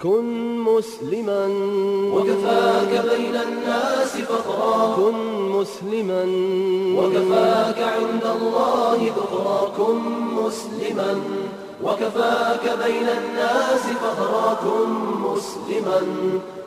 كن مسلما وكفاك بين الناس فخرا كن مسلما وكفاك عند الله ذخرا كن مسلما وكفاك بين الناس فخرا كن مسلما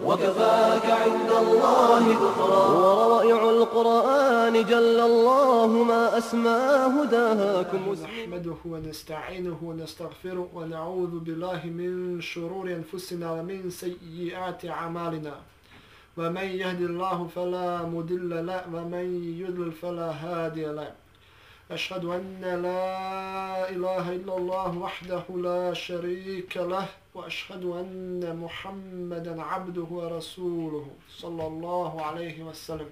وكفاك عند الله ذخرا وروائع القرآن جل الله ما أسمى هداها كن مسلما نحمده ونستعينه ونستغفره ونعوذ بالله من شرور أنفسنا ومن سيئات أعمالنا ومن يهد الله فلا مضل له ومن يضلل فلا هادي له أشهد أن لا إله إلا الله وحده لا شريك له وأشهد أن محمدا عبده ورسوله صلى الله عليه وسلم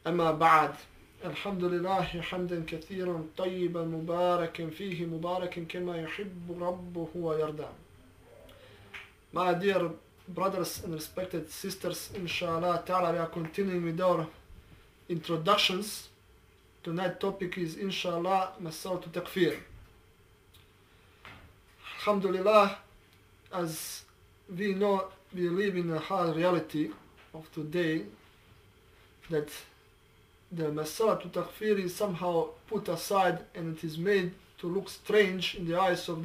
أما بعد الحمد لله حمدا كثيرا طيبا مباركا فيه مباركا كما يحب ربه ويرضى. My dear brothers and respected sisters, inshallah ta'ala, we are continuing with our introductions. Tonight's topic is inshallah Masal to Takfir. Alhamdulillah, as we know, we live in a hard reality of today that the Masala to Takfir is somehow put aside and it is made to look strange in the eyes of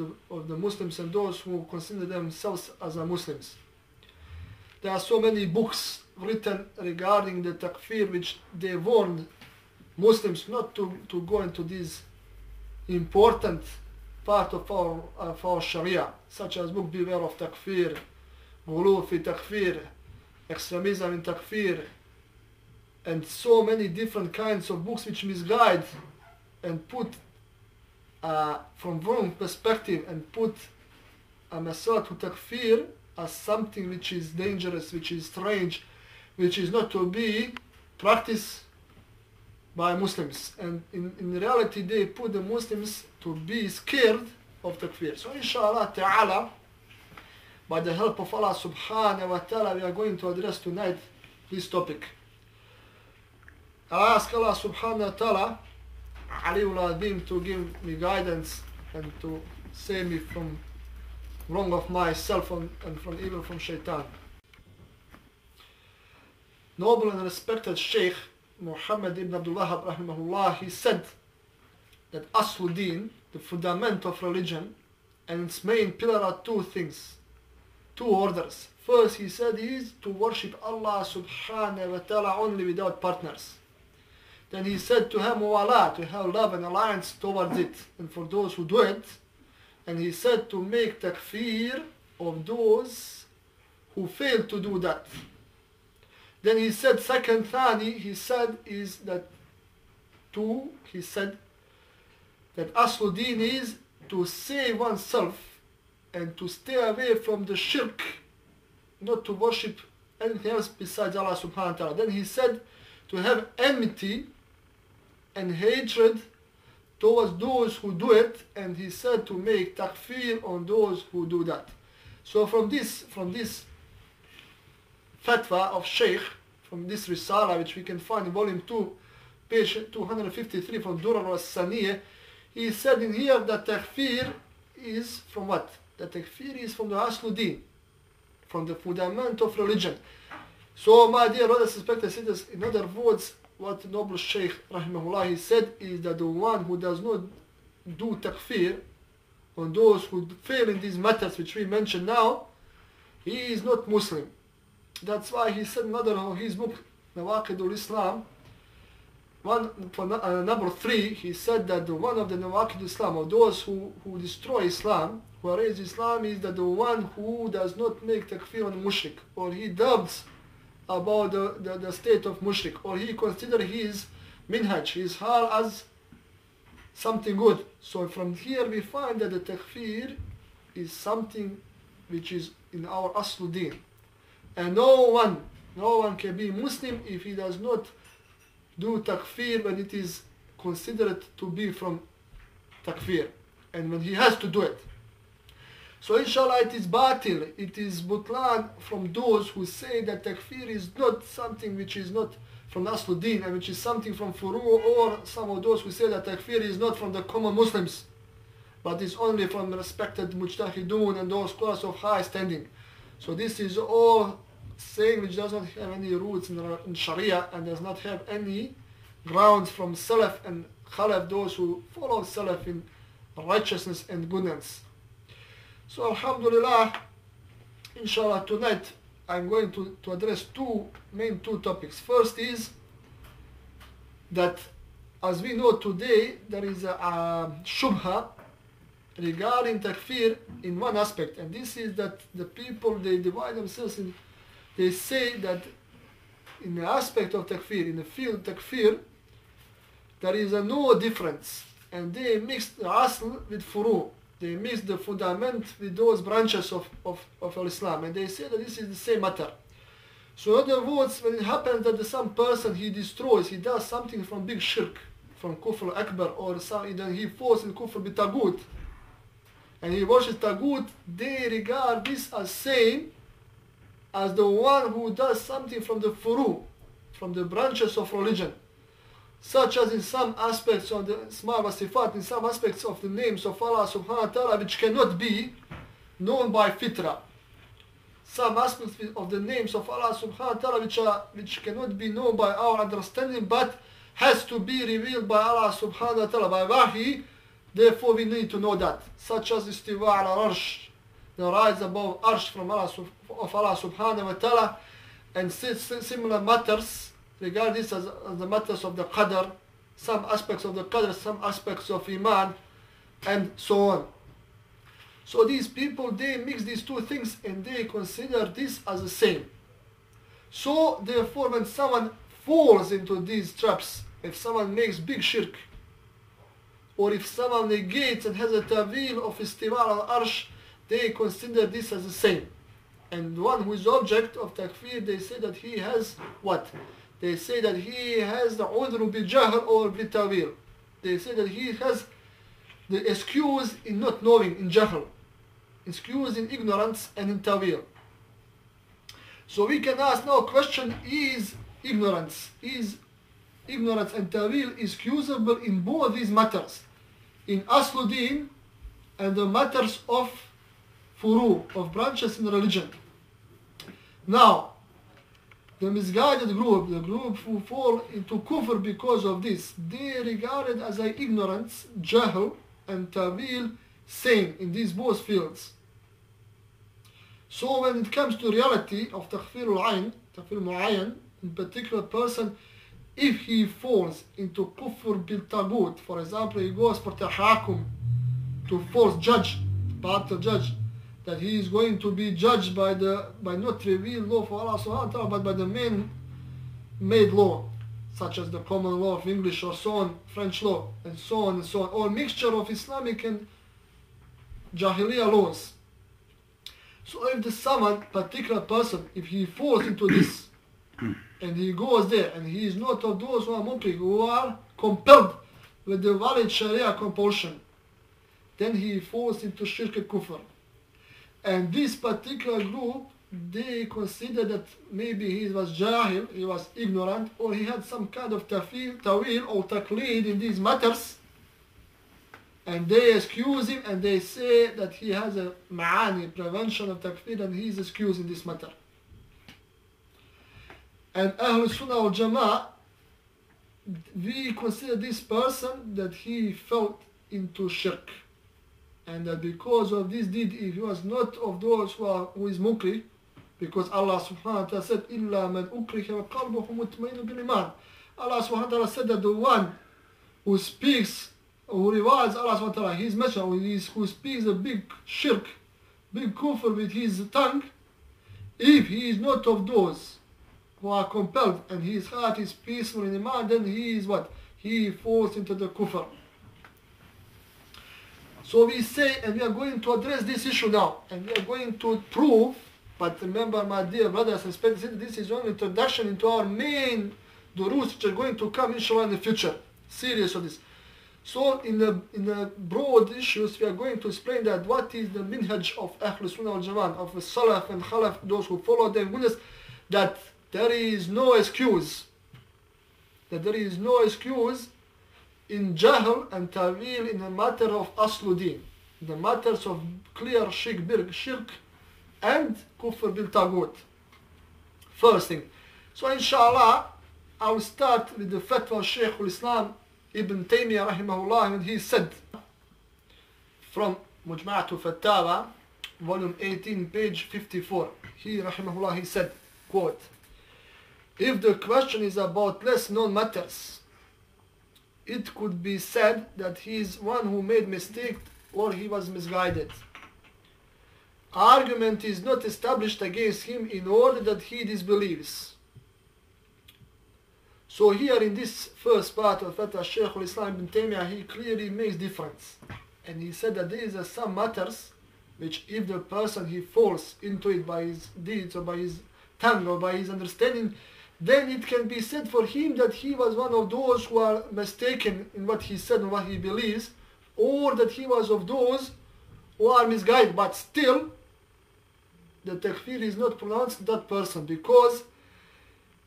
the Muslims and those who consider themselves as Muslims. There are so many books written regarding the Takfir which they warned Muslims not to go into this important part of our Sharia, such as book Beware of Takfir, Ghulu fi Takfir, Extremism in Takfir, and so many different kinds of books which misguide and put from wrong perspective and put a Masala to Takfir as something which is dangerous, which is strange, which is not to be practiced by Muslims. And in reality they put the Muslims to be scared of Takfir. So inshallah ta'ala, by the help of Allah subhanahu wa ta'ala, we are going to address tonight this topic. I ask Allah subhanahu wa ta'ala, Aliul Azim, to give me guidance and to save me from wrong of myself and from evil from Shaytan. Noble and respected Sheikh Muhammad ibn Abdul Wahhab rahimahullah, he said that Aslu Deen, the fundament of religion, and its main pillar are two things, two orders. First, he said, is to worship Allah subhanahu wa ta'ala only without partners. Then he said to have muwala, to have love and alliance towards it, and for those who do it. And he said to make takfir of those who fail to do that. Then he said, second thani, he said that Aslu Deen is to save oneself and to stay away from the shirk, not to worship anything else besides Allah subhanahu wa ta'ala. Then he said to have enmity and hatred towards those who do it, and he said to make takfir on those who do that. So from this fatwa of Shaykh, from this Risala, which we can find in volume 2, page 253 from Durar al-Saniyah, he said in here that takfir is from what? That takfir is from the Aslu Deen, from the fundament of religion. So my dear brothers and sisters, in other words, what noble Shaykh rahimahullah he said is that the one who does not do takfir on those who fail in these matters which we mentioned now, he is not Muslim. That's why he said in another of his book, Nawaqidul Islam, number 3, he said that one of the Nawaqidul Islam, of those who destroy Islam, who erase Islam, is that the one who does not make takfir on mushrik, or he doubts about the state of mushrik, or he considers his minhaj, his hal, as something good. So from here we find that the takfir is something which is in our Aslu Deen. And no one can be Muslim if he does not do takfir when it is considered to be from takfir, and when he has to do it. So inshallah it is batil, it is butlan from those who say that takfir is not something which is not from Aslu Deen, and which is something from furu, or some of those who say that takfir is not from the common Muslims, but it's only from respected mujtahidun and those scholars of high standing. So this is all saying which does not have any roots in Sharia and does not have any grounds from Salaf and Khalaf, those who follow Salaf in righteousness and goodness. So Alhamdulillah, inshallah tonight I'm going to address two topics. First is that as we know today there is a shubha regarding takfir in one aspect, and this is that the people, they divide themselves in, they say that in the aspect of takfir, in the field takfir, there is no difference, and they mix the asl with furu, they mix the fundament with those branches of Islam, and they say that this is the same matter. So in other words, when it happens that some person he destroys, he does something from big shirk, from kufr akbar, or then he falls in kufr bi taghut, and he worships taghut, they regard this as same as the one who does something from the furu, from the branches of religion, such as in some aspects of the Ismail wa Sifat, in some aspects of the names of Allah subhanahu wa ta'ala, which cannot be known by fitra. Some aspects of the names of Allah subhanahu wa ta'ala which cannot be known by our understanding, but has to be revealed by Allah subhanahu wa ta'ala, by wahi. Therefore we need to know that, such as istiwa ala arsh, the rise above arsh from Allah subhanahu wa ta'ala, and similar matters regard this as the matters of the qadr, some aspects of the qadr, some aspects of iman, and so on. So these people, they mix these two things and they consider this as the same. So therefore when someone falls into these traps, if someone makes big shirk, or if someone negates and has a tawil of istiwa al-arsh, they consider this as the same. And one who is object of takfir, they say that he has what? They say that he has the udru bi jahl or bi tawil. They say that he has the excuse in not knowing, in jahl, excuse in ignorance and in tawil. So we can ask now a question, is ignorance and tawil excusable in both these matters, in aslu deen and the matters of furu, of branches in religion? Now, the misguided group, the group who fall into kufr because of this, they regard it as an ignorance, jahl and tawil, same in these both fields. So when it comes to reality of takfir al-ayn, takfir mu'ayyan, in particular person, if he falls into kufr bil taghut, for example, he goes for tahakum, to force judge, battle judge, that he is going to be judged by not revealed law for Allah subhanahu wa ta'ala, but by the man-made law, such as the common law of English or so on, French law, and so on and so on, or mixture of Islamic and Jahiliyyah laws. So if someone, particular person, if he falls into this, and he goes there, and he is not of those who are mukri, who are compelled with the valid Sharia compulsion, then he falls into shirk al-kufr. And this particular group, they consider that maybe he was jahil, he was ignorant, or he had some kind of tawil or taqleed in these matters, and they excuse him and they say that he has a ma'ani, prevention of takfir, and he is excused in this matter. And Ahlul Sunnah wal Jama'ah, we consider this person that he fell into shirk, and that because of this deed, if he was not of those who is mukri, because Allah subhanahu wa ta'ala said, إِلَّا مَنْ أُكْرِهَ وَقَلْبُهُ مُطْمَئِنٌ بِالْإِيمَانِ. Allah subhanahu wa ta'ala said that the one who speaks, who reviles Allah subhanahu wa ta'ala, his messenger, who speaks a big shirk, big kufr with his tongue, if he is not of those who are compelled and his heart is peaceful in iman, then he is what? He falls into the kufr. So we say, and we are going to address this issue now, and we are going to prove, but remember my dear brothers and sisters, this is only introduction into our main durus which are going to come inshallah in the future, serious of this. So in the broad issues, we are going to explain that what is the minhaj of Ahlul Sunnah wal Jama'ah, of the Salaf and Khalaf, those who follow them, goodness, that there is no excuse, in jahl and tawil in the matter of aslu deen. the matters of clear shirk and kufr bil Taghout. First thing. So inshallah, I will start with the fatwa of Shaykh al-Islam Ibn Taymiyyah rahimahullah, when he said from Mujma'atu Fatawa, volume 18, page 54. He rahimahullah, he said, quote, if the question is about less known matters, it could be said that he is one who made mistake or he was misguided. Argument is not established against him in order that he disbelieves. So here in this first part of Fatwa Shaykh al-Islam Ibn Taymiyyah, he clearly makes difference. And he said that there is some matters which if the person he falls into it by his deeds or by his tongue or by his understanding, then it can be said for him that he was one of those who are mistaken in what he said and what he believes, or that he was of those who are misguided. But still, the takfir is not pronounced to that person, because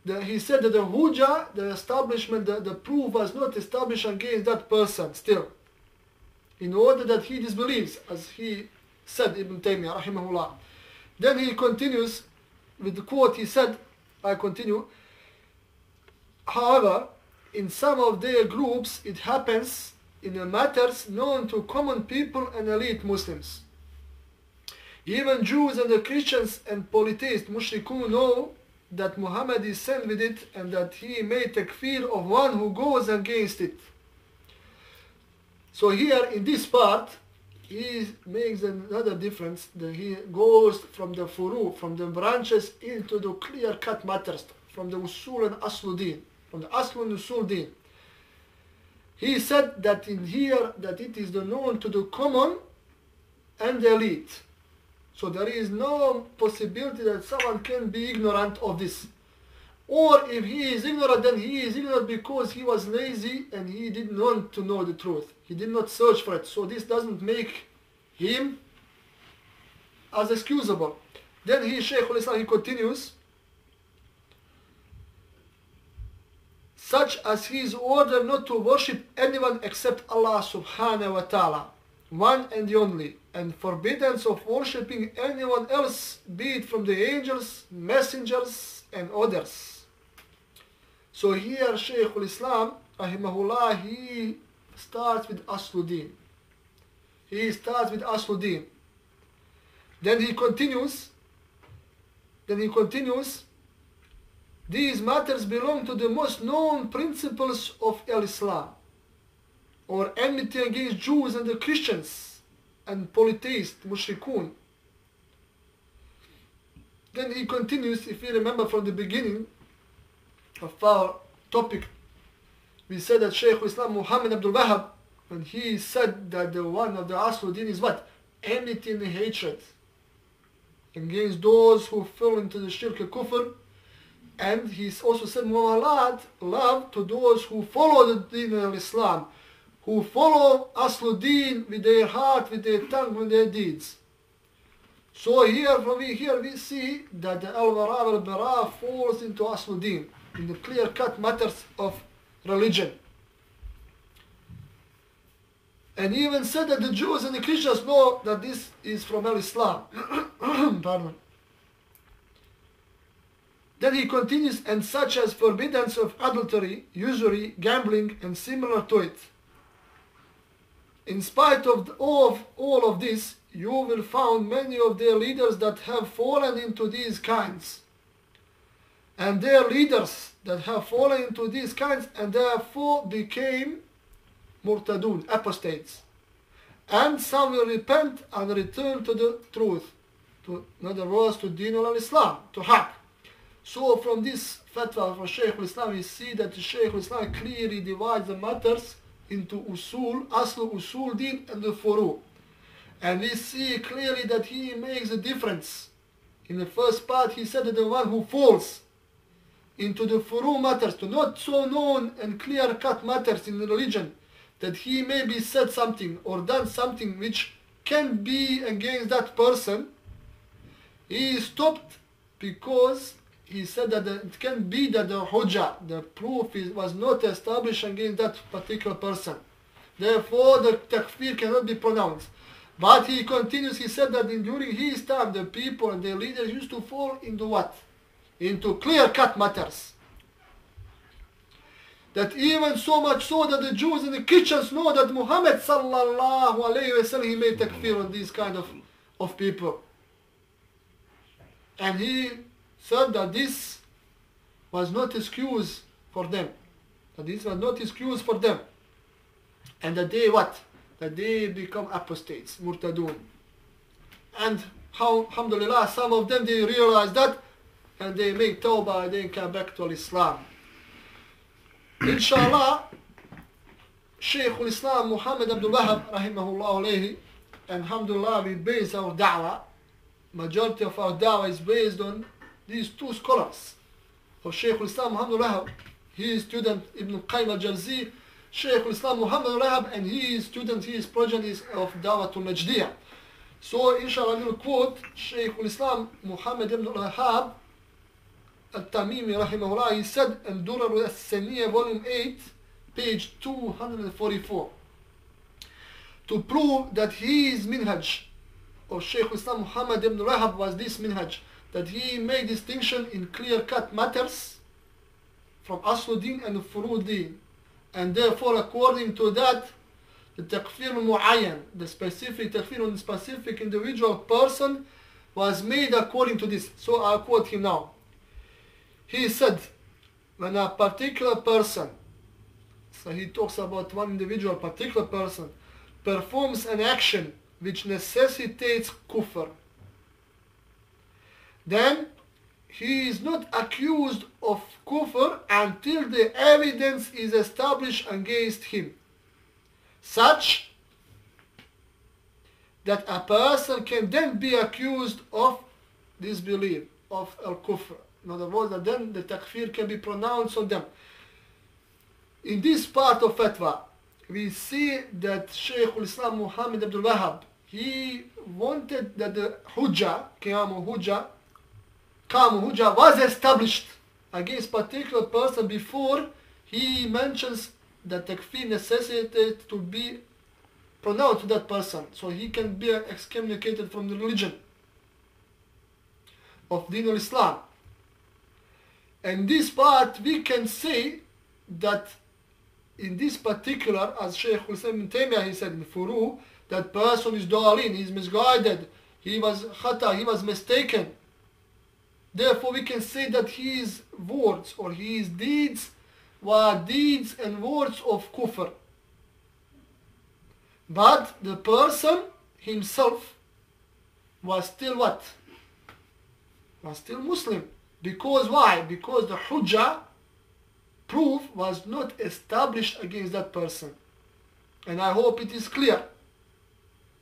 he said that the hujjah, the establishment, the proof was not established against that person still, in order that he disbelieves, as he said, Ibn Taymiyyah rahimahullah. Then he continues with the quote, he said, I continue, however, in some of their groups it happens in the matters known to common people and elite Muslims. Even Jews and the Christians and polytheists, mushrikun, know that Muhammad is sent with it and that he made takfir of one who goes against it. So here in this part, he makes another difference, that he goes from the furu, from the branches, into the clear-cut matters, from the usul and aslu deen, from the aslu and usul deen. He said that in here, that it is the known to the common and the elite. So there is no possibility that someone can be ignorant of this. Or if he is ignorant, then he is ignorant because he was lazy and he didn't want to know the truth. He did not search for it. So this doesn't make him as excusable. Then Shaykh al-Islam, he continues, such as he is ordered not to worship anyone except Allah subhanahu wa ta'ala, one and the only, and forbiddance of worshipping anyone else, be it from the angels, messengers, and others. So here Shaykh al-Islam rahimahullah, he starts with aslu deen. He starts with aslu deen. Then he continues, these matters belong to the most known principles of Islam, or enmity against Jews and the Christians and polytheists, mushrikun. Then he continues, if you remember from the beginning of our topic, we said that Shaykh al-Islam Muhammad Abdul Wahhab, when he said that the one of the aslu deen is what? Enmity and hatred against those who fell into the shirk and kufr. And he also said muwalat, love to those who follow the deen of Islam, who follow aslu deen with their heart, with their tongue, with their deeds. So here we see that the al-wara al-bara falls into aslu deen, in the clear-cut matters of religion. And he even said that the Jews and the Christians know that this is from Islam. Pardon. Then he continues, and such as forbiddance of adultery, usury, gambling, and similar to it. In spite of all of this, you will find many of their leaders that have fallen into these kinds. And their leaders that have fallen into these kinds and therefore became murtadun, apostates. And some will repent and return to the truth. In other words, to deen al-Islam, to haqq. So from this fatwa from Shaykh al-Islam, we see that the Shaykh al-Islam clearly divides the matters into usul, aslu usul deen, and the furu. And we see clearly that he makes a difference. In the first part, he said that the one who falls into the furu matters, to not so known and clear-cut matters in the religion, that he maybe said something or done something which can be against that person, he stopped because he said that it can be that the hujjah, the proof was not established against that particular person. Therefore, the takfir cannot be pronounced. But he continues, he said that during his time, the people and the leaders used to fall into what? Into clear-cut matters. That even so much so that the Jews in the kitchens know that Muhammad sallallahu alayhi wa sallam, he made takfir on these kind of people. And he said that this was not excuse for them. That this was not excuse for them. And that they what? That they become apostates, murtadun. And how, alhamdulillah, some of them, they realize that and they make tawbah and they come back to Islam. Inshallah, Shaykh al-Islam Muhammad Abdul Wahab, rahimahullah alayhi, and alhamdulillah, we base our da'wah, majority of our da'wah is based on these two scholars. For Shaykh al-Islam Muhammad Wahab, he is student Ibn Qayyim al-Jawzi, Shaykh al-Islam Muhammad Wahab, and he is student, he is progeny of Da'watul Najdiyah. So inshallah, we will quote Shaykh al-Islam Muhammad ibn Wahab Al-Tamimi rahimahullah. He said in Durar al-Saniyah volume 8 page 244, to prove that his minhaj of Shaykh al-Islam Muhammad ibn Wahab was this minhaj, that he made distinction in clear-cut matters from Aslu Deen and Furu Deen, and therefore according to that the takfir mu'ayyan, the specific takfir on the specific individual person, was made according to this. So I'll quote him now. He said, when a particular person, so he talks about one individual, particular person, performs an action which necessitates kufr, then he is not accused of kufr until the evidence is established against him, such that a person can then be accused of disbelief, of al-kufr. In other words, that then the takfir can be pronounced on them. In this part of fatwa, we see that Shaykh al-Islam Muhammad Abdul Wahab, he wanted that the hujjah, qiyam hujjah was established against particular person before he mentions that takfir necessitated to be pronounced to that person, so he can be excommunicated from the religion of deen al-Islam. And this part we can say that in this particular, as Shaykh Hussein ibn Taymiyyah, he said in Furu, that person is dalin, he is misguided, he was khata, he was mistaken. Therefore we can say that his words or his deeds were deeds and words of kufr. But the person himself was still what? Was still Muslim. Because why? Because the hujjah, proof, was not established against that person. And I hope it is clear.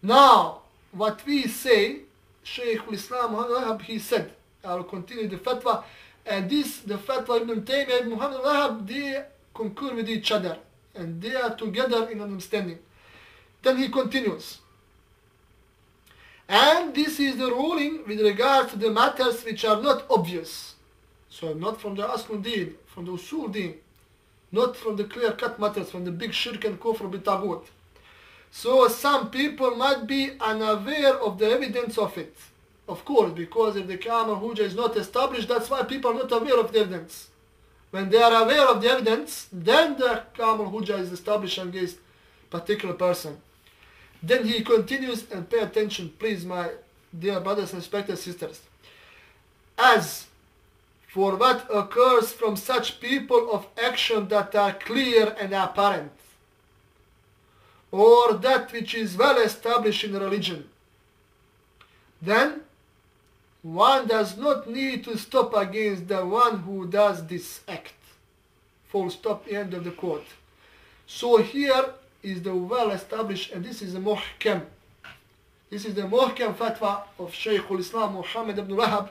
Now, what we say, Shaykh al-Islam, he said, I will continue the fatwa, and this, the fatwa Ibn Taymiyyah and Muhammad al-Wahhab, they concur with each other, and they are together in understanding. Then he continues. And this is the ruling with regard to the matters which are not obvious. So not from the Asl Deen, from the Usul Deen, not from the clear-cut matters, from the big shirk and kufr bitaghut. So some people might be unaware of the evidence of it. Of course, because if the Qiyam Hujjah is not established, that's why people are not aware of the evidence. When they are aware of the evidence, then the Qiyam Hujjah is established against a particular person. Then he continues, and pay attention, please, my dear brothers and respected sisters. As for what occurs from such people of action that are clear and apparent, or that which is well established in religion, then one does not need to stop against the one who does this act. Full stop, end of the quote. So here is the well established, and this is the muhkam. This is the muhkam fatwa of Shaykh al-Islam Muhammad ibn Wahab,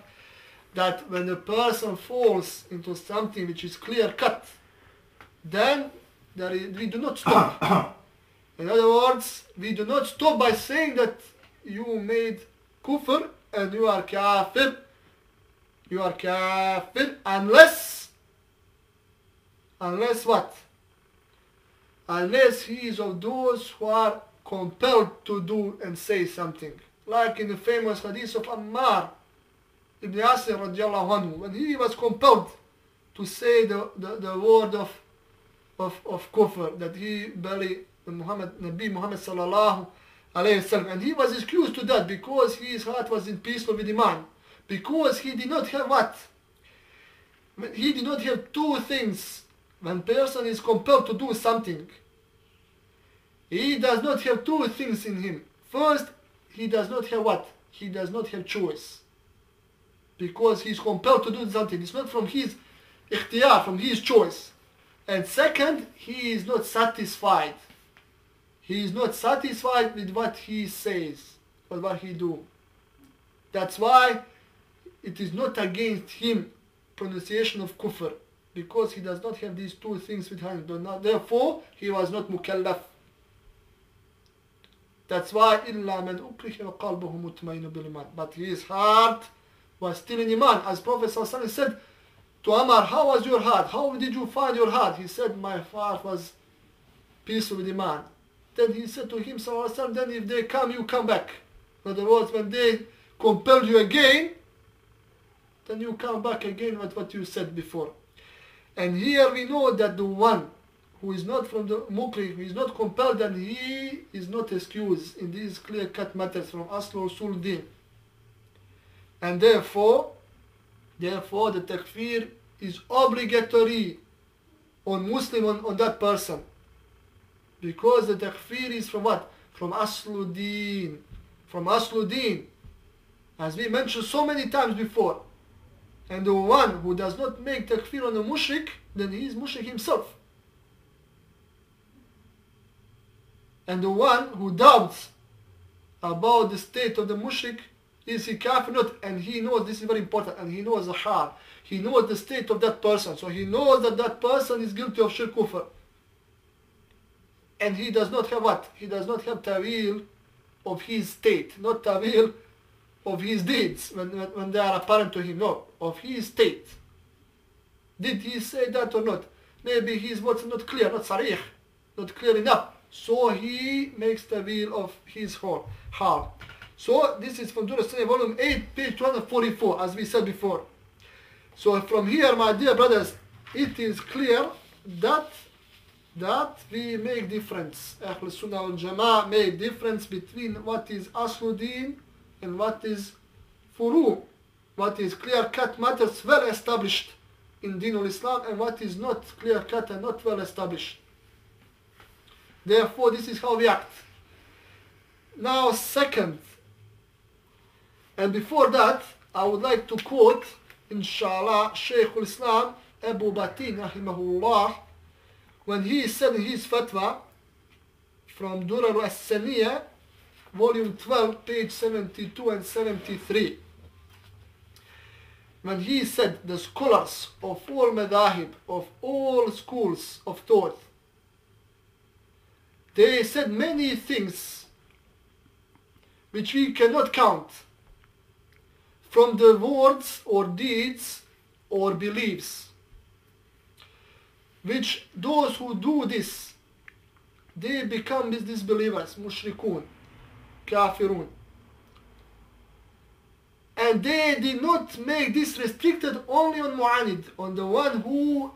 that when a person falls into something which is clear cut, then we do not stop. In other words, we do not stop by saying that you made kufr and you are kafir. You are kafir unless what? Unless he is of those who are compelled to do and say something. Like in the famous hadith of Ammar ibn Yasir radiallahu anhu, when he was compelled to say the word of kufr, that he believed Nabi Muhammad sallallahu alayhi wasallam, and he was excused to that because his heart was in peace with Iman, because he did not have what? He did not have two things. When a person is compelled to do something, he does not have two things in him. First, he does not have what? He does not have choice. Because he's compelled to do something. It's not from his ikhtiyar, from his choice. And second, he is not satisfied. He is not satisfied with what he says, or what he do. That's why it is not against him pronunciation of kufr, because he does not have these two things with him. Therefore, he was not mukallaf. That's why إِلَّا مَنْ أُكْرِهَ وَقَلْبُهُ مُطْمَئِنٌ بِالْإِيمَانِ. But his heart was still in Iman. As Prophet ﷺ said to Ammar, how was your heart? How did you find your heart? He said, my heart was peaceful with Iman. Then he said to him, ﷺ, then if they come, you come back. In other words, when they compel you again, then you come back again with what you said before. And here we know that the one who is not from the mukri, who is not compelled, and he is not excused in these clear-cut matters from asl usul deen. And therefore the takfir is obligatory on Muslim, on that person. Because the takfir is from what? From asl deen. From asl deen. As we mentioned so many times before. And the one who does not make takfir on a mushrik, then he is mushrik himself. And the one who doubts about the state of the mushrik, is he kafir or not? And he knows, this is very important, and he knows the hal. He knows the state of that person. So he knows that that person is guilty of shirk kufr. And he does not have what? He does not have tawil of his state, not tawil of his deeds when they are apparent to him. No, of his state. Did he say that or not? Maybe his words are not clear, not sarih, not clear enough. So he makes tawil of his hal. So this is from Durr Sunnah, volume 8, page 244, as we said before. So from here, my dear brothers, it is clear that we make difference. Ahl Sunnah wal Jama'ah make difference between what is aslu deen and what is furu, what is clear-cut matters well established in Deen al-Islam, and what is not clear-cut and not well established. Therefore, this is how we act. Now, second, and before that, I would like to quote, inshallah, Shaykh al-Islam Abu Batin, rahimahullah, when he said in his fatwa from Durar as-Saniyah, volume 12, page 72 and 73. When he said the scholars of all madahib, of all schools of thought, they said many things which we cannot count from the words or deeds or beliefs, which those who do this, they become disbelievers, mushrikun, kafirun. And they did not make this restricted only on mu'anid, on the one who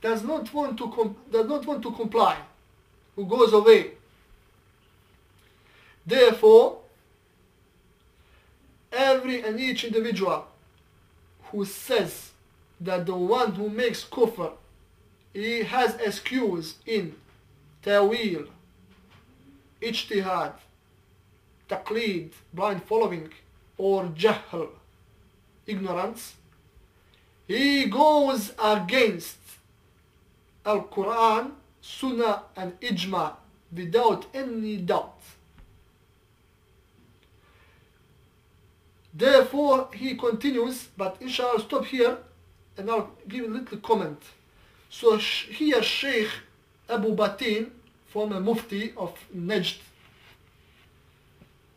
does not want to comply, who goes away. Therefore, every and each individual who says that the one who makes kufr, he has excuse in tawil, ijtihad, taqleed, blind following, or jahl, ignorance, he goes against Al-Quran, Sunnah and Ijma without any doubt. Therefore, he continues, but inshallah I'll stop here and I'll give a little comment. So here Sheikh Abu Batin, former Mufti of Najd,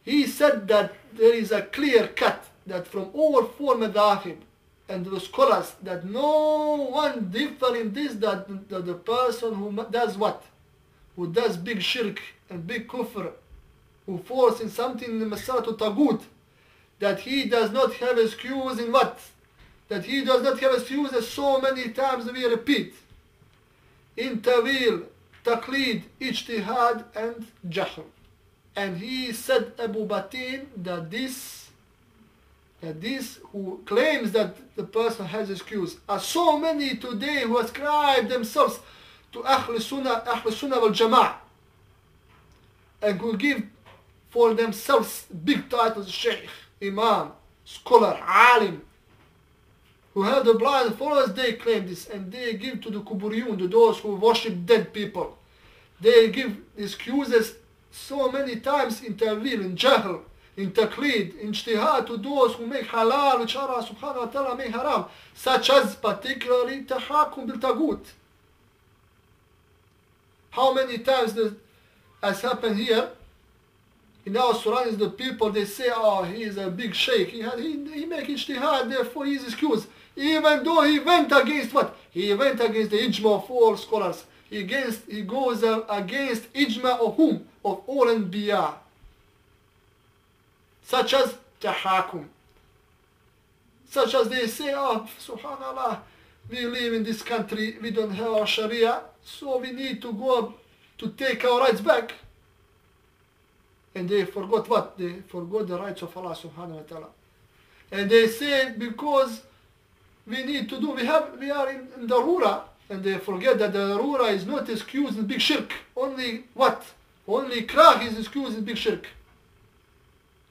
he said that there is a clear cut that from all four madahib and the scholars, that no one differ in this, that the person who does what? Who does big shirk and big kufr who falls in something in the Masalat Al Taghout, that he does not have excuse in what? That he does not have excuse as so many times we repeat. In Tawil, Taqlid, Ijtihad and Jahl. And he said, Abu Batin, that this who claims that the person has excuse, are so many today who ascribe themselves to Ahl Sunnah wal Jama'ah, and who give for themselves big titles, Shaykh, Imam, scholar, Alim, who have the blind followers. They claim this, and they give to the Kuburiyun, to those who worship dead people. They give excuses so many times in Tawil, in Jahl, in Taqlid, in Ijtihad, to those who make halal, which Allah subhanahu wa ta'ala make haram, such as particularly Tahakum bil Taghout. How many times as happened here, in our surroundings, the people, they say, oh, he is a big sheikh, he make ijtihad, therefore he is excused. Even though he went against what? He went against the ijma of all scholars. He goes against ijma of whom? Of all anbiya. Such as tahakum. Such as they say, oh, subhanallah, we live in this country, we don't have our sharia, so we need to go to take our rights back. And they forgot what? They forgot the rights of Allah subhanahu wa ta'ala. And they say, because we need to do, we are in darura, and they forget that the darura is not excused in big shirk. Only what? Only krah is excused in big shirk.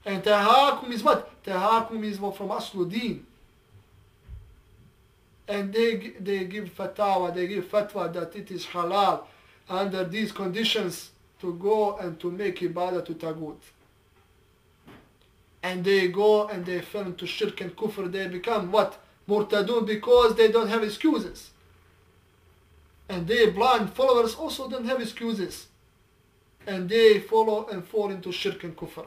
And tahakum is what? Tahakum is from aslu deen. And they give fatwa, they give fatwa that it is halal under these conditions to go and to make ibadah to Taghout. And they go and they fall into shirk and kufr. They become what? Murtadun, because they don't have excuses. And they blind followers also don't have excuses. And they follow and fall into shirk and kufr.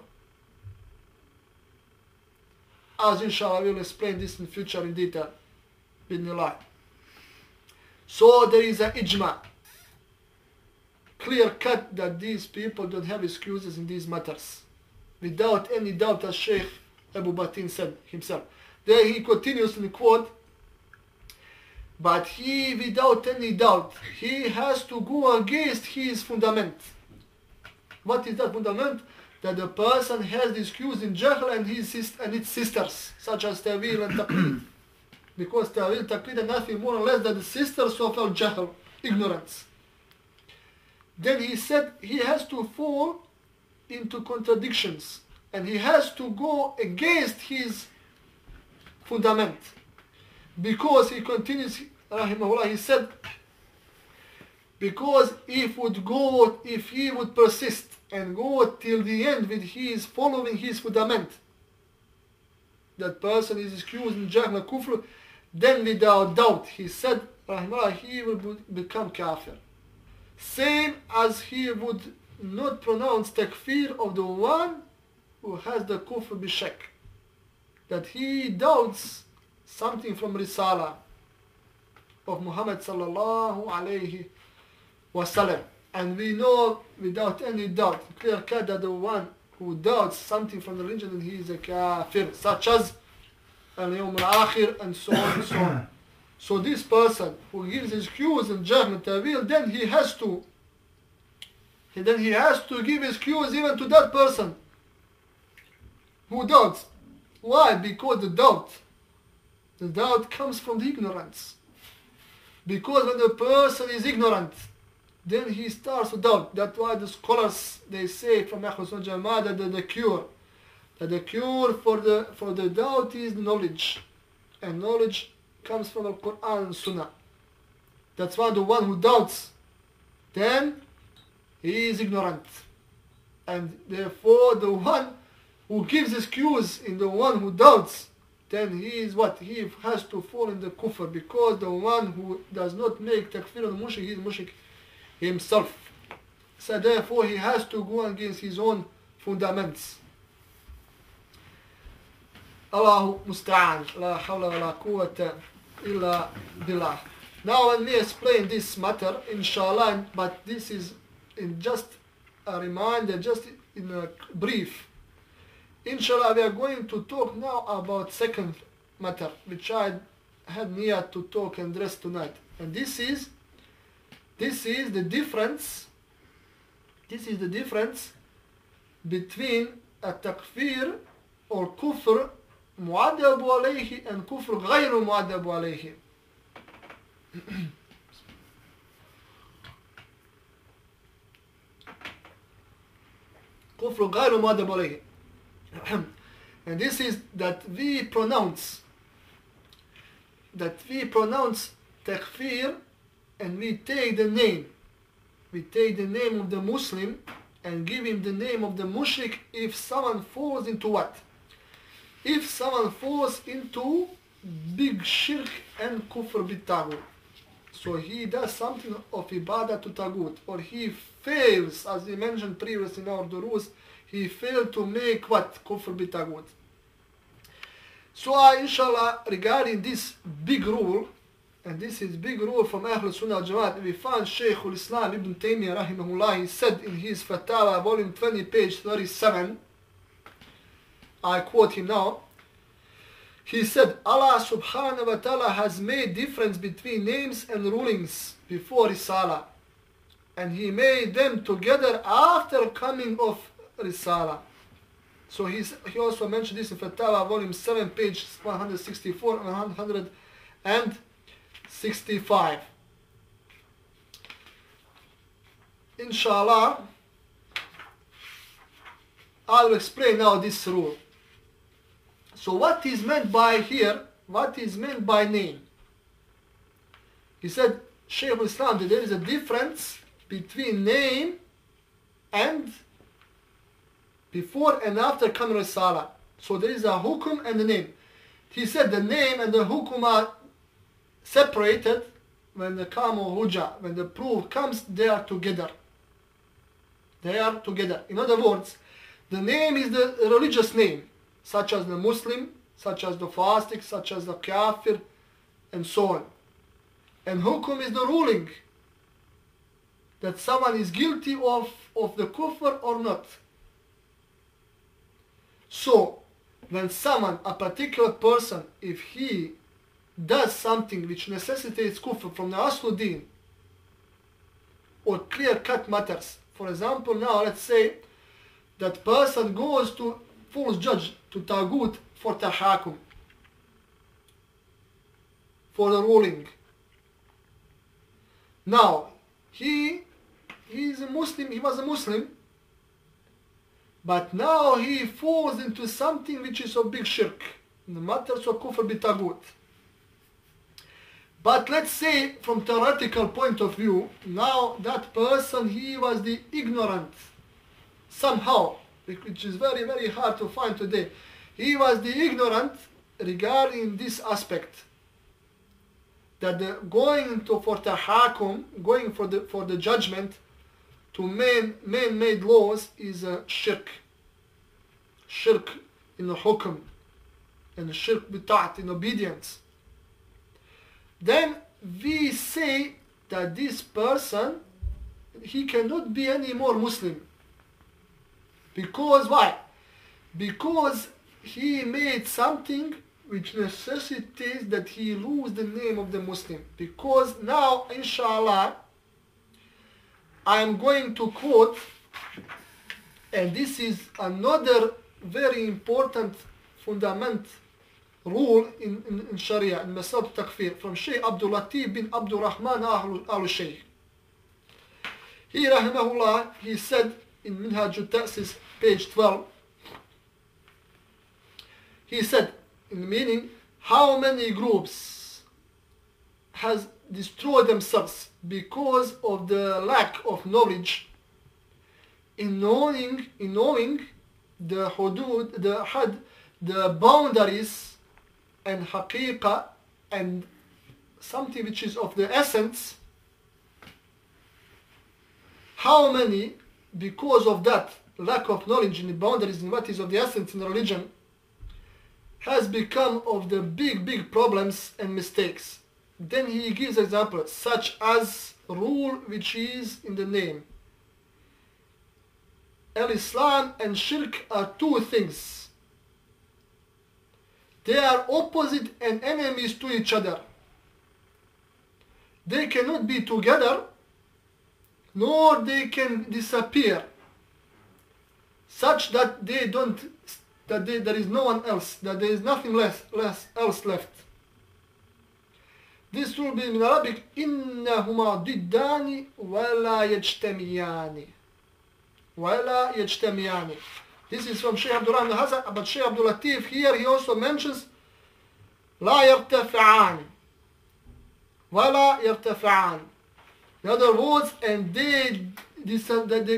As inshallah we will explain this in future in detail. Bismillah. So there is an ijma, clear cut, that these people don't have excuses in these matters, without any doubt, as Shaykh Abu Batin said himself. There he continuously quote, but he, without any doubt, he has to go against his fundament. What is that fundament? That the person has the excuse in Jahl and its sisters, such as Tawil and Taqlid. Because Tawil, Taqlid are nothing more or less than the sisters of Al-Jahl, ignorance. Then he said he has to fall into contradictions, and he has to go against his fundament. Because he continues, rahimahullah, he said, because if he would persist and go till the end with his following his fundament, that person is excused in Jahl and Kufr, then without doubt, he said, rahimahullah, he will become kafir. Same as he would not pronounce takfir of the one who has the kufr bishak, that he doubts something from Risala of Muhammad sallallahu alayhi wasallam. And we know without any doubt, clear cut, that the one who doubts something from the religion, he is a kafir, such as al-yawm al-akhir and so on and so on. So this person who gives excuse in Jahl and Tawil, then he has to give excuse even to that person who doubts. Why? Because the doubt comes from the ignorance. Because when the person is ignorant, then he starts to doubt. That's why the scholars, they say from Ahl Sunnah Jama'ah that the cure for the doubt is knowledge, and knowledge comes from the Quran and Sunnah. That's why the one who doubts, then he is ignorant, and therefore the one who gives excuse in the one who doubts, then he is what? He has to fall in the kufr, because the one who does not make takfir al mushrik, he is mushrik himself. So therefore he has to go against his own fundaments. Allahu musta'an, la hawla wa la quwwata illa billah. Now let me explain this matter, inshallah, but this is in just a reminder, just in a brief. Inshallah, we are going to talk now about second matter, which I had near to talk and address tonight. And this is the difference. This is the difference between a takfir or kufr mu'addabu alayhi and kufr ghayru mu'addabu alayhi. Kufr ghayru mu'addabu alayhi. And this is that we pronounce takfir, and we take the name of the Muslim and give him the name of the mushrik if someone falls into what? If someone falls into big shirk and kufr bit taghut. So he does something of ibadah to taghut, or he fails, as we mentioned previously in our durus, he failed to make what? Kufr bit taghut. So inshallah, regarding this big rule, and this is big rule from Ahlul Sunnah al Jamaat, we found Shaykh al-Islam Ibn Taymiyyah rahimahullah, he said in his Fatawa, volume 20, page 37, I quote him now, he said, Allah subhanahu wa ta'ala has made difference between names and rulings before Risala, and he made them together after coming of Risala. So he also mentioned this in Fatawa, volume 7, page 164 and 165. Inshallah, I will explain now this rule. So what is meant by here, what is meant by name? He said, Shaykh al-Islam, that there is a difference between name and before and after coming Risala. So there is a hukum and the name. He said the name and the hukum are separated when the Kamu Hujjah, when the proof comes, they are together. They are together. In other words, the name is the religious name, such as the Muslim, such as the fasting, such as the kafir, and so on. And hukum is the ruling, that someone is guilty of the kufr or not. So, when someone, a particular person, if he does something which necessitates kufr from the aslu deen, or clear-cut matters, for example, now let's say that person goes to false judge, to taghut for tahakum, for the ruling. Now, he is a Muslim, he was a Muslim, but now he falls into something which is of big shirk, in the matters of kufr bit taghut. But let's say, from theoretical point of view, now that person, he was the ignorant, somehow, which is very, very hard to find today. He was the ignorant regarding this aspect, that the going to for tahakum, going for the judgment to man-made laws is a shirk. Shirk in the hukum, and shirk bita'at, in obedience. Then we say that this person, he cannot be any more Muslim. Because why? Because he made something which necessitates that he lose the name of the Muslim. Because now, inshallah, I am going to quote, and this is another very important fundament rule in Sharia, in Masab Takfir, from Shaykh Abdul Latif bin Abdul Rahman al-Shaykh. He, rahimahullah, he said in Minhaj al-Ta'sis, page 12, he said, in the meaning, how many groups has destroyed themselves because of the lack of knowledge in knowing the hudud, the had, the boundaries and haqiqah, and something which is of the essence. How many, because of that lack of knowledge in the boundaries and what is of the essence in the religion, has become of the big problems and mistakes. Then he gives examples such as rule which is in the name. Al-Islam and Shirk are two things. They are opposite and enemies to each other. They cannot be together, nor they can disappear, such that they don't, there is no one else, that there is nothing else left. This will be in Arabic, إِنَّهُمَا ضِدَّانِ وَلَا يَجْتَمِيَانِ وَلَا يَجْتَمِيَانِ. This is from Shaykh Abdul Rahman al-Hasan, but Shaykh Abdul Latif here, he also mentions لَا يَرْتَفِعَانِ وَلَا يَرْتَفِعَانِ. In other words, and they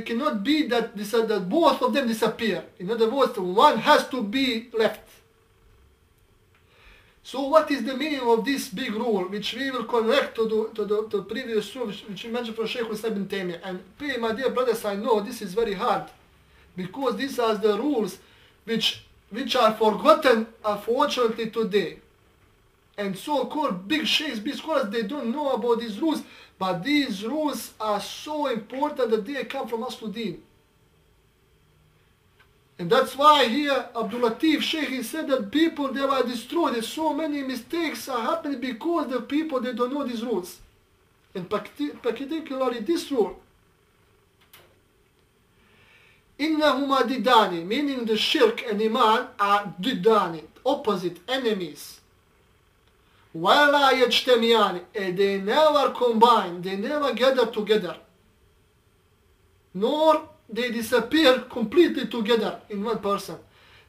cannot be that both of them disappear. In other words, one has to be left. So what is the meaning of this big rule, which we will connect to the previous rule, which we mentioned from Shaykh Ibn Taymiyyah? And my dear brothers, I know this is very hard, because these are the rules which are forgotten, unfortunately, today. And so-called big sheikhs, big scholars, they don't know about these rules, but these rules are so important that they come from Aslu Deen. And that's why here Abdul Latif Sheikh, he said that people, they are destroyed. There's so many mistakes are happening because the people, they don't know these rules. And particularly this rule. إِنَّهُمَا دِدَانِ, meaning the shirk and iman are didani, opposite, enemies. وَلَا يَجْتَمِيَانِ, and they never combine, they never gather together. Nor they disappear completely together in one person.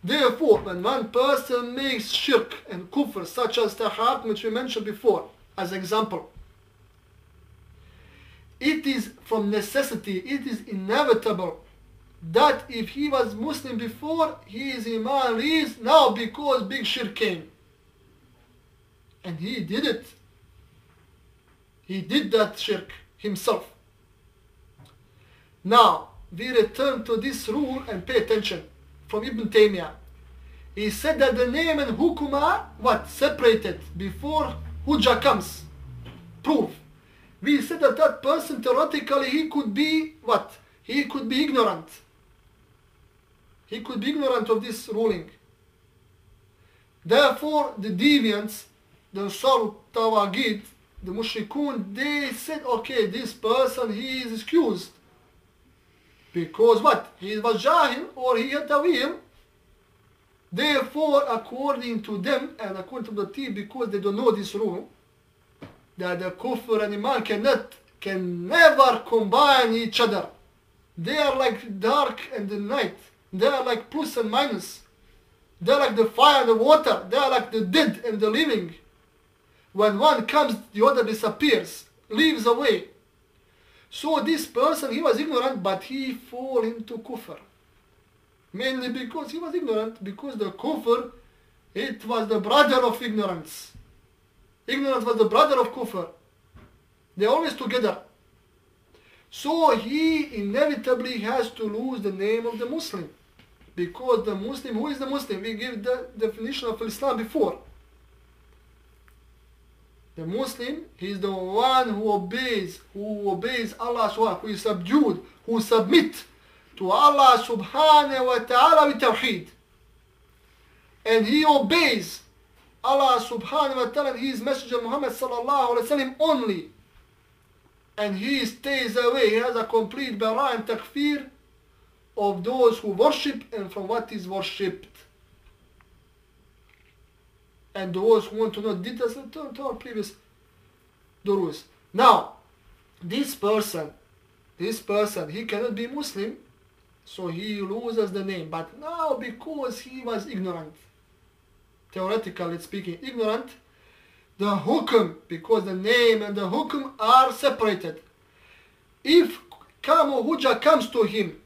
Therefore, when one person makes shirk and kufr, such as tahaq, which we mentioned before, as example, it is from necessity, it is inevitable that if he was Muslim before, his iman leaves now because big shirk came. And he did it. He did that shirk himself. Now, we return to this rule and pay attention from Ibn Taymiyyah. He said that the name and hukum are what? Separated before hujjah comes. Proof. We said that that person theoretically he could be what? He could be ignorant. He could be ignorant of this ruling. Therefore, the deviants, the Ansar Tawagid, the Mushrikun, they said, okay, this person, he is excused. Because what? He was jahil or he had tawil. Therefore, according to them and according to the team, because they don't know this rule, that the kufr and iman can never combine each other. They are like dark and the night. They are like plus and minus. They are like the fire and the water. They are like the dead and the living. When one comes, the other disappears, leaves away. So this person, he was ignorant, but he fell into kufr. Mainly because he was ignorant, because the kufr, it was the brother of ignorance. Ignorance was the brother of kufr. They are always together. So he inevitably has to lose the name of the Muslim. Because the Muslim, who is the Muslim? We give the definition of Islam before. The Muslim, he is the one who obeys Allah subhanahu, who is subdued, who submit to Allah subhanahu wa ta'ala with tawheed. And he obeys Allah subhanahu wa ta'ala and his messenger Muhammad sallallahu alayhi wa sallam only. And he stays away, he has a complete bara and takfir of those who worship and from what is worshipped. And those who want to know details, return to our previous durus. Now, this person, he cannot be Muslim, so he loses the name. But now, because he was ignorant, theoretically speaking, ignorant, the hukum, because the name and the hukum are separated. If Kamu Hujjah comes to him,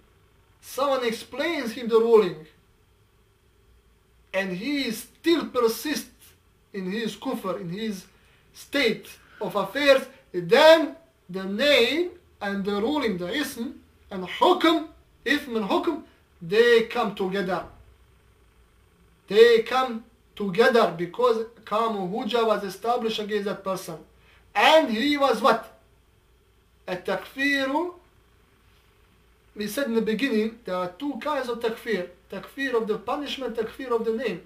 someone explains him the ruling, and he still persists in his kufr, in his state of affairs, then the name and the ruling, the ism and hukum, ism and hukum, they come together. They come together because Kamu Hujjah was established against that person. And he was what? A takfiru we said in the beginning, there are two kinds of takfir. Takfir of the punishment, takfir of the name.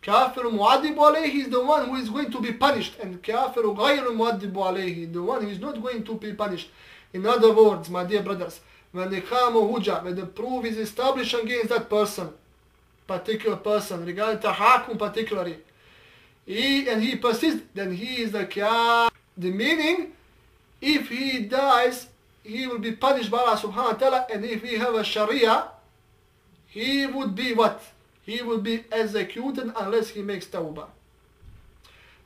Kafir mu'adibu alayhi is the one who is going to be punished, and kafir ghayru mu'adibu alayhi, the one who is not going to be punished. In other words, my dear brothers, when the hujjah, when the proof is established against that person, particular person, regarding tahakum particularly, he persists, then he is the kafir. The meaning, if he dies, he will be punished by Allah subhanahu wa ta'ala, and if he have a sharia, he would be what? He will be executed unless he makes tawbah.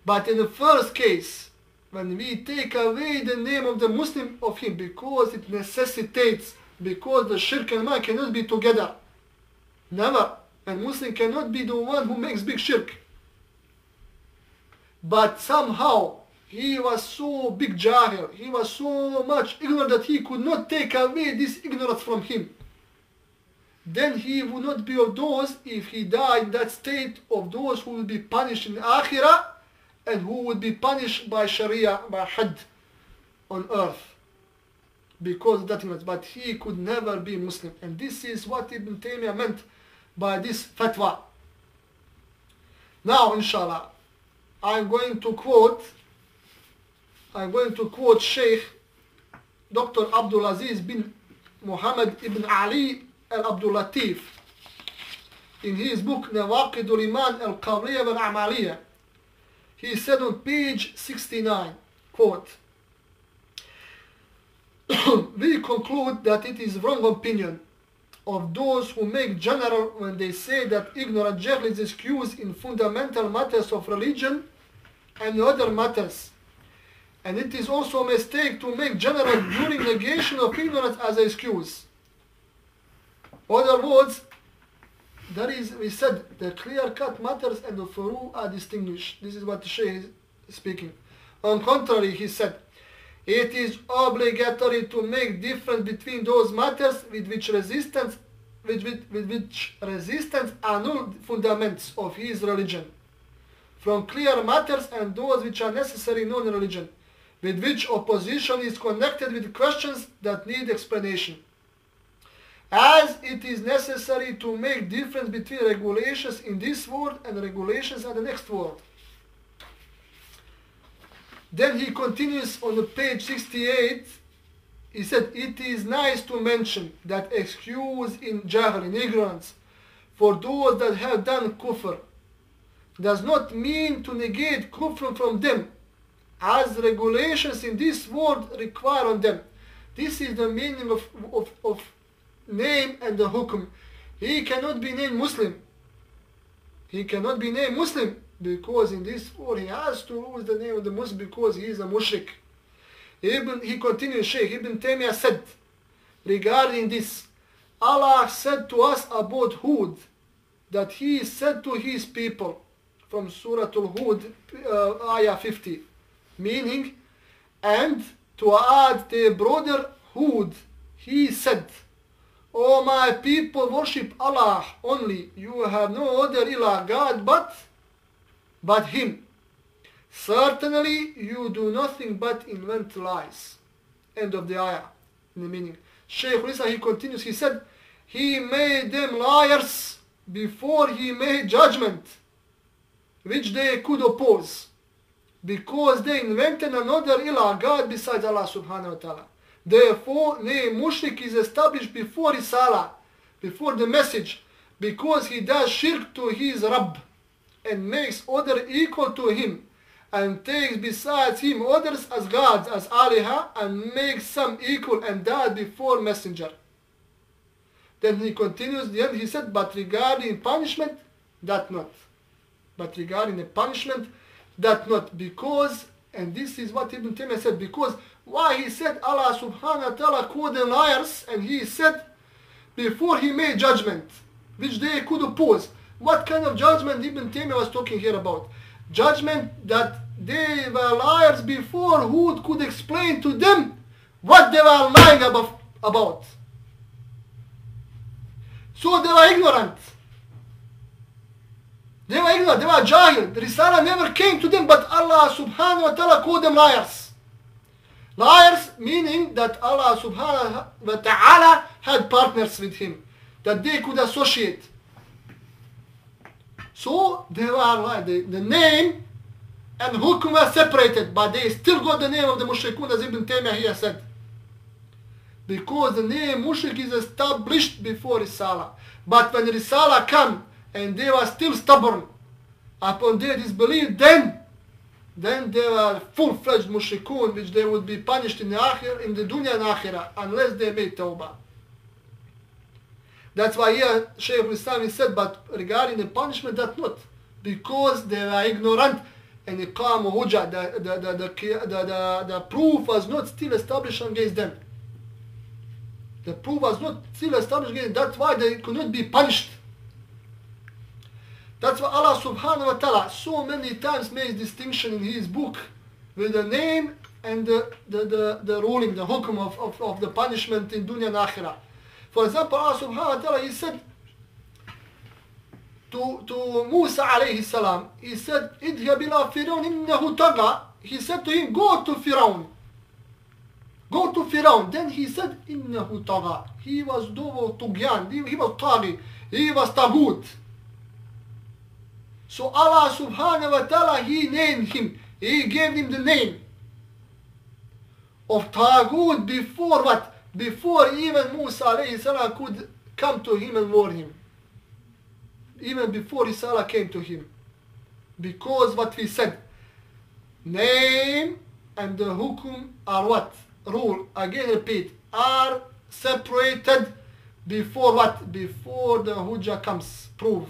But in the first case, when we take away the name of the Muslim of him, because it necessitates, because the shirk and man cannot be together. Never. And Muslim cannot be the one who makes big shirk. But somehow, he was so big jahil, he was so much ignorant that he could not take away this ignorance from him. Then he would not be of those, if he died in that state, of those who will be punished in Akhirah, and who would be punished by Sharia, by Had on earth. Because of that ignorance. But he could never be Muslim. And this is what Ibn Taymiyyah meant by this fatwa. Now, inshallah, I'm going to quote Sheikh Dr. Abdul Aziz bin Muhammad ibn Ali al-Abdul Latif in his book Nawaqidul Iman al-Qawliya wal-Amaliyya. He said on page 69, quote, we conclude that it is wrong opinion of those who make general when they say that ignorant jahl is excused in fundamental matters of religion and other matters. And it is also a mistake to make general during negation of ignorance as an excuse. In other words, we said the clear-cut matters and the furu are distinguished. This is what the Shaykh is speaking. On contrary, he said, it is obligatory to make difference between those matters with which resistance annul fundaments of his religion, from clear matters and those which are necessary non-religion, with which opposition is connected with questions that need explanation. As it is necessary to make difference between regulations in this world and regulations in the next world. Then he continues on the page 68. He said, it is nice to mention that excuse in jahl, in ignorance, for those that have done kufr, does not mean to negate kufr from them, as regulations in this world require on them. This is the meaning of name and the hukum. He cannot be named Muslim. He cannot be named Muslim because in this world he has to lose the name of the Muslim because he is a mushrik. He continues, Shaykh Ibn Taymiyyah said regarding this, Allah said to us about Hud that he said to his people from Surah Al-Hud, ayah 50, meaning, and to add their brother Hud, he said, O my people, worship Allah only. You have no other ilah God but Him. Certainly you do nothing but invent lies. End of the ayah. In the meaning. Shaykh Lisa, he continues, he said, He made them liars before He made judgment, which they could oppose, because they invented another ilah God besides Allah subhanahu wa ta'ala. Therefore, name mushrik is established before Risalah, before the message, because he does shirk to his Rabb, and makes other equal to him, and takes besides him others as gods, as aliha, and makes some equal, and that before messenger. Then he continues, the end he said, but regarding punishment, that not. But regarding the punishment, that not. Because, and this is what Ibn Taymiyyah said, because why he said Allah subhanahu wa ta'ala called them liars, and he said before he made judgment, which they could oppose. What kind of judgment Ibn Taymiyyah was talking here about? Judgment that they were liars before who could explain to them what they were lying about. So they were ignorant. They were ignorant, they were jahil. The Risalah never came to them, but Allah subhanahu wa ta'ala called them liars. Liars meaning that Allah subhanahu wa ta'ala had partners with him, that they could associate. So they were like the name and hukum were separated, but they still got the name of the mushrikun, as Ibn Taymiyyah here said. Because the name mushrik is established before Risala. But when Risala come and they were still stubborn upon their disbelief, then they were full-fledged mushrikun, which they would be punished in the dunya and akhirah, unless they made tawbah. That's why here Shaykh al-Islam said, but regarding the punishment, that's not. Because they were ignorant and iqam hujjah, the proof was not still established against them. The proof was not still established against them. That's why they could not be punished. That's why Allah subhanahu wa ta'ala so many times makes distinction in his book with the name and the ruling, the hukum of the punishment in dunya and akhirah. For example, Allah subhanahu wa ta'ala, he said to Musa alayhi salam, he said, idhab ila Firaun innahu tagha. He said to him, go to Firaun. Go to Firaun. Then he said, innahu tagha. He was dovo tugyan. He was taghi. He was taghut. So Allah subhanahu wa ta'ala, he named him. He gave him the name of taghut before what? Before even Musa alayhi salam could come to him and warn him. Even before Risala came to him. Because what we said, name and the hukum are what? Rule, again repeat, are separated before what? Before the hujjah comes, proof.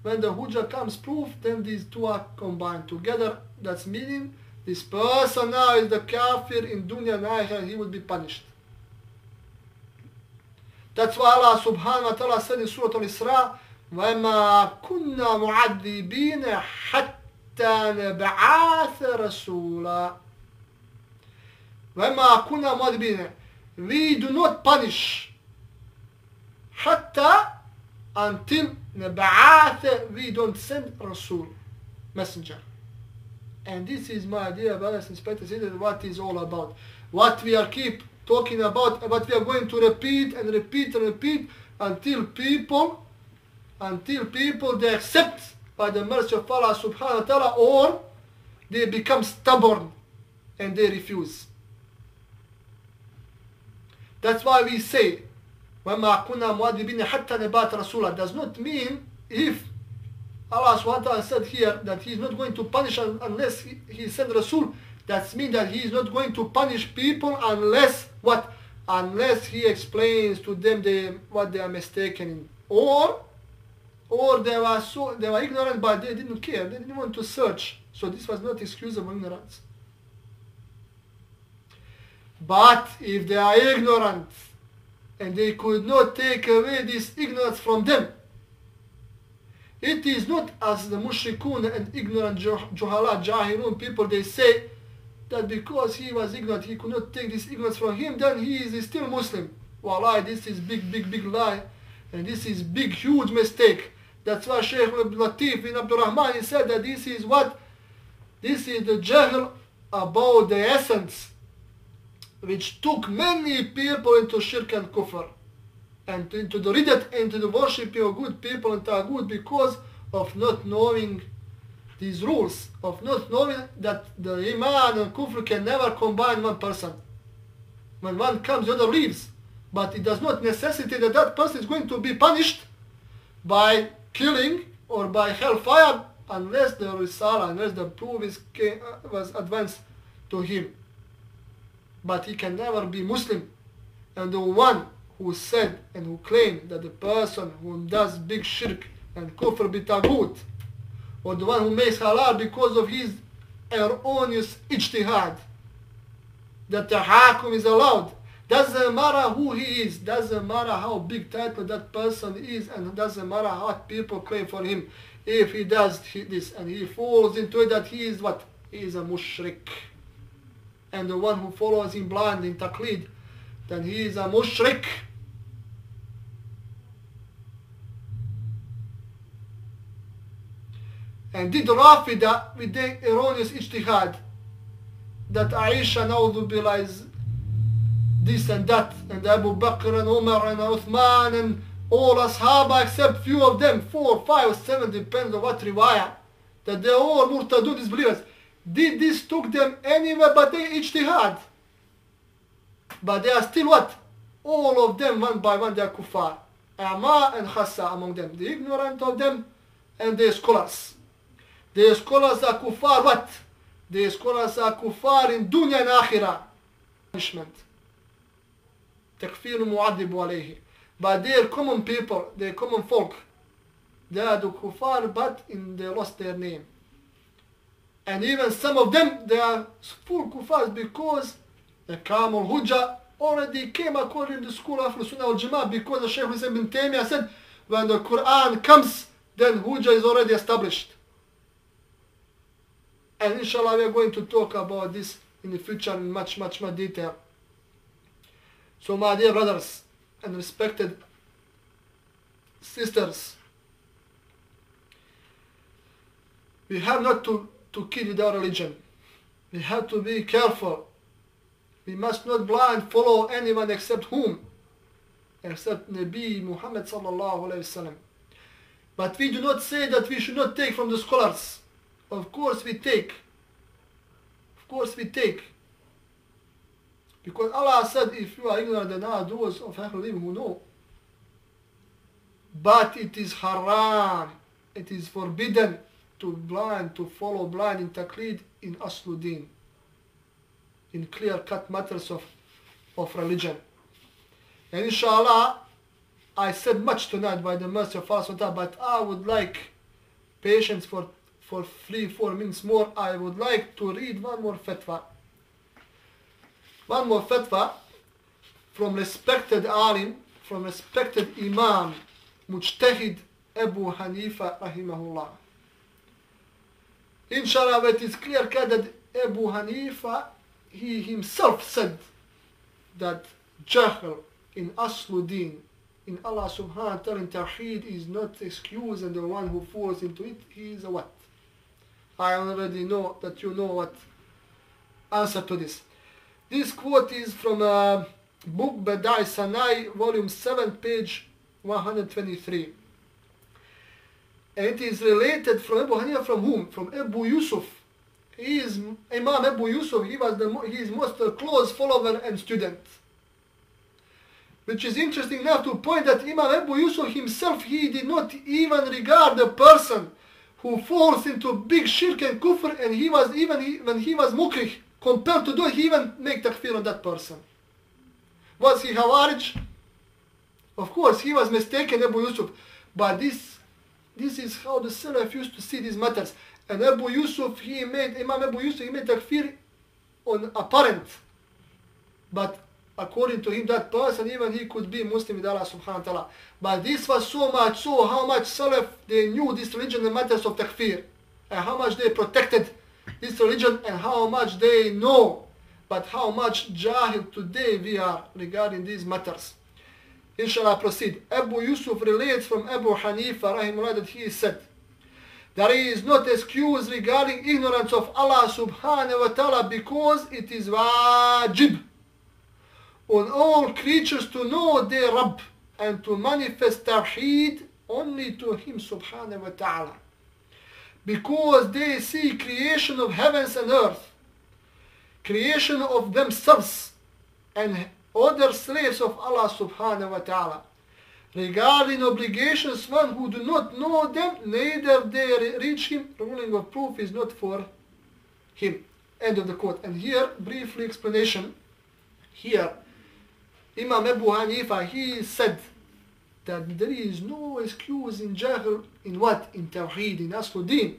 When the hujjah comes proof, then these two are combined together. That's meaning this person now is the kafir in dunya and akhirah, he will be punished. That's why Allah subhanahu wa ta'ala said in Surah Al-Isra, وَمَا كُنَّا مُعَذِّبِينَ حَتَّى نَبْعَثَ رَسُولًا. وَمَا كُنَّا مُعَذِّبِينَ. We do not punish حَتَّى until نَبْعَث, we don't send Rasul, messenger. And this is, my dear brothers and sisters, what is all about. What we are keep talking about, what we are going to repeat and repeat and repeat until people they accept by the mercy of Allah subhanahu wa ta'ala, or they become stubborn and they refuse. That's why we say وَمَا كُنَّا مُعَذِّبِينَ حَتَّى نَبْعَثَ رَسُولًا. Does not mean if Allah subhanahu wa ta'ala said here that he is not going to punish unless he sent Rasul, that means that he is not going to punish people unless what? Unless he explains to them what they are mistaken in. Or they were ignorant, but they didn't care. They didn't want to search. So this was not excuse of ignorance. But if they are ignorant and they could not take away this ignorance from them, it is not as the mushrikun and ignorant juhala, jahilun people, they say that because he was ignorant, he could not take this ignorance from him, then he is still Muslim. Wallahi, this is big lie, and this is big, huge mistake. That's why Shaykh Ibn Latif bin Abdul Rahman, he said that this is what? This is the jahl about the essence, which took many people into shirk and kufr, and into the riddat, into the worshipping of good people and taghut, because of not knowing these rules, of not knowing that the iman and kufr can never combine one person. When one comes, the other leaves. But it does not necessitate that that person is going to be punished by killing or by hellfire, unless the risala, unless the proof was advanced to him. But he can never be Muslim. And the one who said and who claimed that the person who does big shirk and kufr bi taghut, or the one who makes halal because of his erroneous ijtihad, that the hakum is allowed, doesn't matter who he is, doesn't matter how big title that person is, and doesn't matter what people claim for him. If he does this and he falls into it, that he is what? He is a mushrik. And the one who follows him blind in taqlid, then he is a mushrik. And did Rafida with the erroneous ijtihad that Aisha na'udhu billah is this and that, and Abu Bakr and Umar and Uthman and all Ashaba except few of them, 4, 5, 7, depends on what riwayah, that they all murtadun, disbelievers. Did this took them anywhere but they ijtihad? But they are still what? All of them, one by one, they are kuffar. A'ma and khassa among them. The ignorant of them and the scholars. The scholars are kuffar what? The scholars are kuffar in dunya and akhirah. Punishment. Takfir mu'adibu alayhi. But they are common people, they are common folk. They are the kuffar but they lost their name. And even some of them, they are full kuffars because the Kamul Hujjah already came according to the school of Sunnah al Jama'ah, because the Shaykh Hussein bin Taymiyyah said, when the Quran comes, then Hujjah is already established. And inshallah we are going to talk about this in the future in much more detail. So my dear brothers and respected sisters, we have not to kill with our religion. We have to be careful. We must not blind follow anyone except whom? Except Nabi Muhammad sallallahu alayhi wasallam. But we do not say that we should not take from the scholars. Of course we take. Of course we take. Because Allah said, if you are ignorant, then are those of Ahlul Ilm who know. But it is haram. It is forbidden to follow blind in taqlid in aslu deen, in clear-cut matters of religion. And inshallah, I said much tonight by the mercy of Allah, but I would like patience for 3-4 minutes more. I would like to read one more fatwa. One more fatwa from respected alim, from respected imam, mujtahid Abu Hanifa rahimahullah. Inshallah, it is clear cut that Abu Hanifa, he himself said that jahl in aslu deen, in Allah subhanahu wa ta'ala in tawheed, is not excuse, and the one who falls into it, he is a what? I already know that you know what answer to this. This quote is from a book Bada'i Sanai, volume 7, page 123. And it is related from Abu Hanifa, from whom? From Abu Yusuf. He is Imam Abu Yusuf. He is most close follower and student. Which is interesting enough to point that Imam Abu Yusuf himself, he did not even regard the person who falls into big shirk and kufr, and he was even when he was mukrih, compelled to do it, he even make takfir on that person. Was he Hawarij? Of course, he was mistaken, Abu Yusuf. But this is how the Salaf used to see these matters. And Abu Yusuf, Imam Abu Yusuf, he made takfir on apparent. But according to him, that person, even he could be Muslim with Allah subhanahu wa ta'ala. But this was so how much Salaf, they knew this religion in matters of takfir. And how much they protected this religion, and how much they know. But how much jahil today we are regarding these matters. Inshallah, proceed. Abu Yusuf relates from Abu Hanifa rahimahullah that he said, there is not excuse regarding ignorance of Allah subhanahu wa ta'ala, because it is wajib on all creatures to know their Rabb and to manifest tawheed only to Him subhanahu wa ta'ala, because they see creation of heavens and earth, creation of themselves and other slaves of Allah subhanahu wa ta'ala. Regarding obligations, one who do not know them, neither they reach him, ruling of proof is not for him. End of the quote. And here, briefly explanation. Here, Imam Abu Hanifa, he said that there is no excuse in jahl, in what? In tawheed, in aslu deen.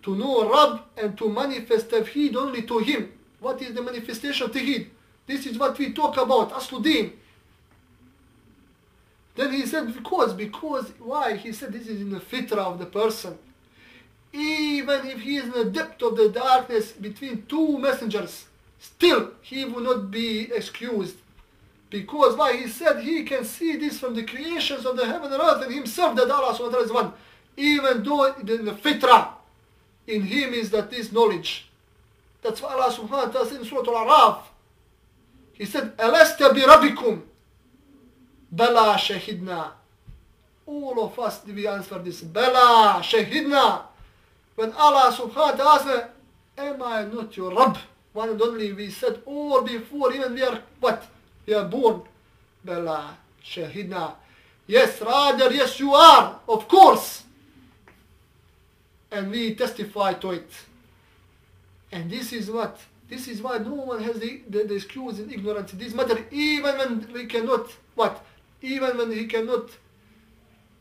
To know Rabb and to manifest tawheed only to him. What is the manifestation of tawheed? This is what we talk about, aslu deen. Then he said, because, why? He said this is in the fitrah of the person. Even if he is in the depth of the darkness between two messengers, still he will not be excused. Because why? He said he can see this from the creations of the heaven and earth and himself, that Allah subhanahu wa ta'ala is one. Even though in the fitrah, in him is that this knowledge. That's what Allah subhanahu wa ta'ala said in Surah Al-Araf. He said, Alasta bi rabbikum? Bala shahidna. All of us, we answer this. Bala shahidna. When Allah subhanahu wa ta'ala asked, am I not your Rabb? One and only, we said all before, even we are what? We are born. Bala shahidna. Yes, rather, yes you are, of course. And we testify to it. And this is what? This is why no one has the excuse in ignorance in this matter, even when we cannot, what? Even when he cannot,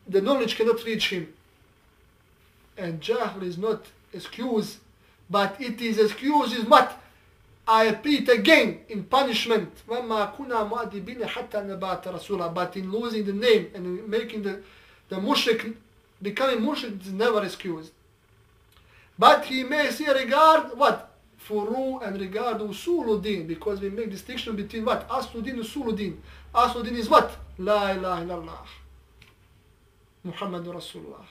the knowledge cannot reach him. And jahl is not excuse, but it is excuse is what? I repeat again, in punishment. But in losing the name and in making the mushrik, becoming mushrik is never excused. But he may see regard, what? Furu and regard usul deen, because we make distinction between what? Aslu deen and usul deen. Aslu deen is what? La ilaha illallah. Muhammadur Rasulullah.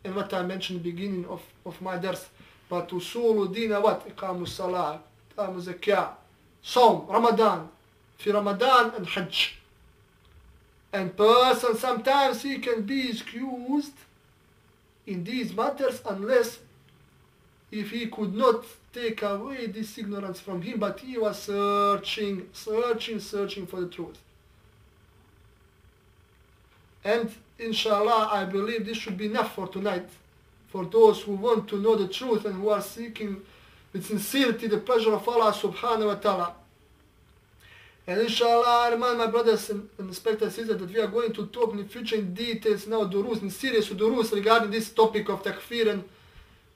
And what I mentioned in the beginning of my dars. But usul deen are what? Iqamu salah, iqamu zakah, Sawm, Ramadan. Fi Ramadan and Hajj. And person sometimes he can be excused in these matters unless if he could not take away this ignorance from him, but he was searching for the truth. And inshallah, I believe this should be enough for tonight, for those who want to know the truth and who are seeking with sincerity the pleasure of Allah subhanahu wa ta'ala. And inshallah, I remind my brothers and respected sisters that we are going to talk in the future in details now, durus, in serious durus regarding this topic of takfir and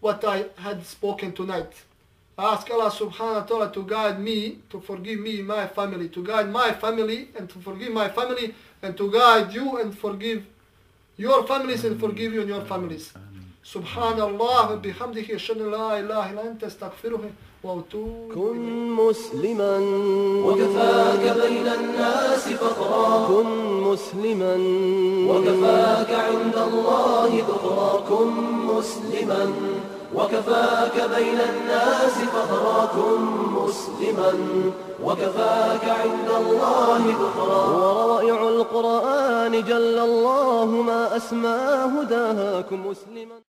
what I had spoken tonight. I ask Allah subhanahu wa ta'ala to guide me, to forgive me, my family, to guide my family and to forgive my family, and to guide you and forgive your families and forgive you and your families. Subhanallah wa bihamdihi ashhadu an la ilaha illa anta astaghfiruka wa atubu كن مسلما وكفاك بين الناس فخرا كن مسلما وكفاك عند الله ذخرا كن مسلما وكفاك بين الناس فخرا كن مسلما وكفاك عند الله ذخرا وروائع القرآن جل الله ما أسمى هداها كن مسلما